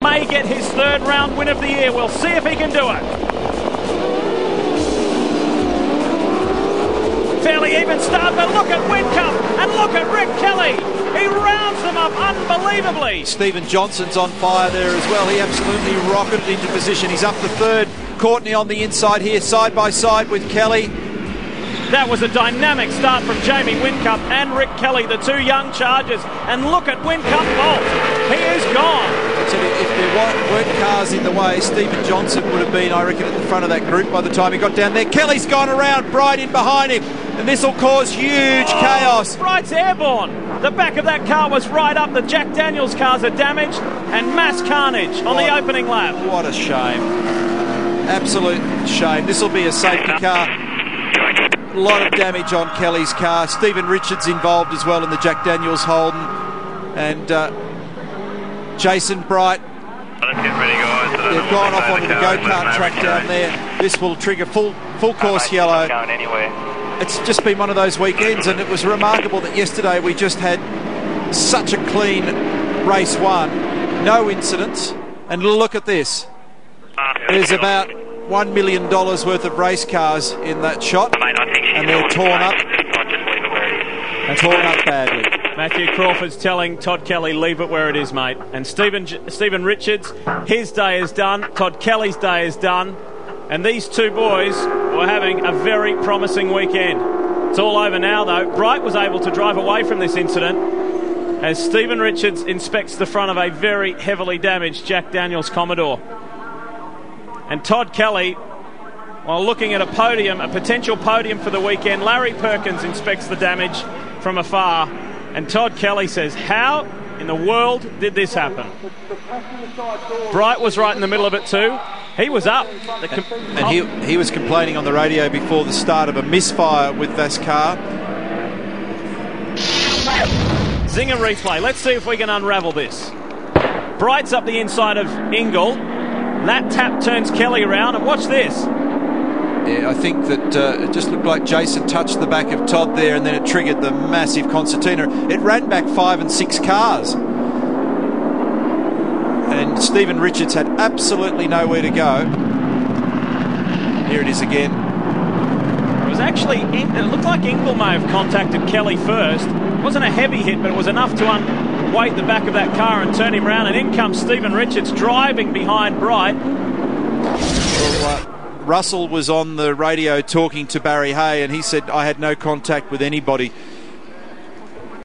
May get his third round win of the year. We'll see if he can do it. Fairly even start, but look at Whitcomb and look at Rick Kelly. He rounds them up unbelievably. Stephen Johnson's on fire there as well. He absolutely rocketed into position. He's up the third. Courtney on the inside here, side by side with Kelly. That was a dynamic start from Jamie Whitcomb and Rick Kelly, the two young chargers. And look at Whitcomb bolt. He is gone. So if there weren't cars in the way, Stephen Johnson would have been, I reckon, at the front of that group by the time he got down there. Kelly's gone around, Bright in behind him, and this will cause huge chaos. Bright's airborne. The back of that car was right up. The Jack Daniels cars are damaged and mass carnage on the opening lap. What a shame. Absolute shame. This will be a safety car. A lot of damage on Kelly's car. Stephen Richards involved as well in the Jack Daniels Holden. And Jason Bright. Let's get ready, guys. They've gone off onto the go-kart track down there. This will trigger full course yellow. Going anywhere. It's just been one of those weekends, and it was remarkable that yesterday we just had such a clean race one. No incidents. And look at this. There's about $1 million worth of race cars in that shot, and they're torn up. And torn up badly. Matthew Crawford's telling Todd Kelly, leave it where it is, mate. And Stephen Richards, his day is done. Todd Kelly's day is done. And these two boys were having a very promising weekend. It's all over now, though. Bright was able to drive away from this incident as Stephen Richards inspects the front of a very heavily damaged Jack Daniels Commodore. And Todd Kelly, while looking at a podium, a potential podium for the weekend, Larry Perkins inspects the damage from afar. And Todd Kelly says, how in the world did this happen? Bright was right in the middle of it too. He was up. And he was complaining on the radio before the start of a misfire with this car. Zinger replay. Let's see if we can unravel this. Bright's up the inside of Ingle. That tap turns Kelly around, and watch this. Yeah, I think that it just looked like Jason touched the back of Todd there, and then it triggered the massive concertina. It ran back 5 and 6 cars. And Stephen Richards had absolutely nowhere to go. Here it is again. It was actually, it looked like Ingle may have contacted Kelly first. It wasn't a heavy hit, but it was enough to unweight the back of that car and turn him around. And in comes Stephen Richards driving behind Bright. Well, Russell was on the radio talking to Barry Hay, and he said, I had no contact with anybody.